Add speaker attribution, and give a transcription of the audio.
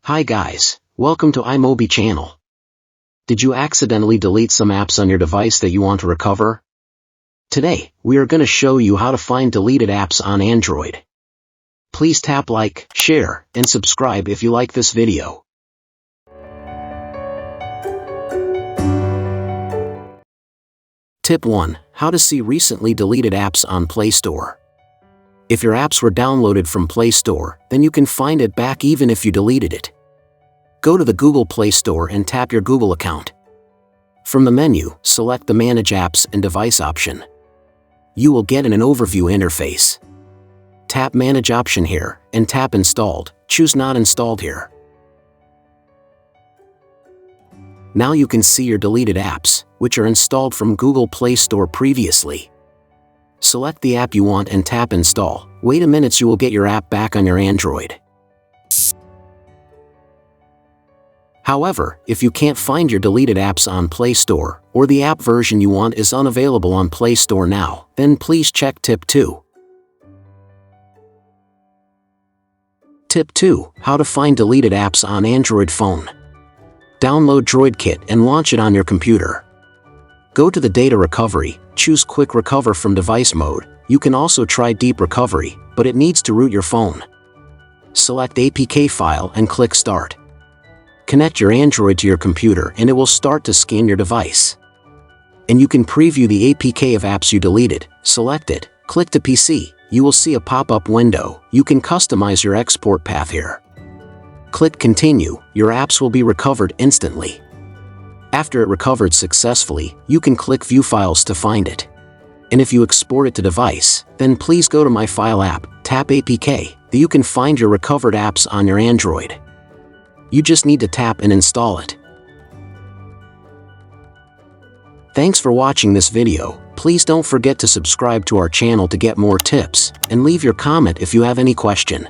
Speaker 1: Hi guys, welcome to iMobie channel. Did you accidentally delete some apps on your device that you want to recover? Today, we are going to show you how to find deleted apps on Android. Please tap like, share, and subscribe if you like this video. Tip 1. How to see recently deleted apps on Play Store. If your apps were downloaded from Play Store, then you can find it back even if you deleted it. Go to the Google Play Store and tap your Google account. From the menu, select the Manage Apps and Device option. You will get an overview interface. Tap Manage option here, and tap Installed. Choose Not Installed here. Now you can see your deleted apps, which are installed from Google Play Store previously. Select the app you want and tap Install. Wait a minute, you will get your app back on your Android. However, if you can't find your deleted apps on Play Store, or the app version you want is unavailable on Play Store now, then please check Tip 2. Tip 2. How to find deleted apps on Android phone. Download DroidKit and launch it on your computer. Go to the Data Recovery, choose Quick Recover from Device Mode. You can also try Deep Recovery, but it needs to root your phone. Select APK file and click Start. Connect your Android to your computer and it will start to scan your device. And you can preview the APK of apps you deleted. Select it, click to PC, you will see a pop-up window. You can customize your export path here. Click Continue, your apps will be recovered instantly. After it recovered successfully, you can click View Files to find it. And if you export it to device, then please go to My File app, tap APK, that you can find your recovered apps on your Android. You just need to tap and install it. Thanks for watching this video. Please don't forget to subscribe to our channel to get more tips, and leave your comment if you have any question.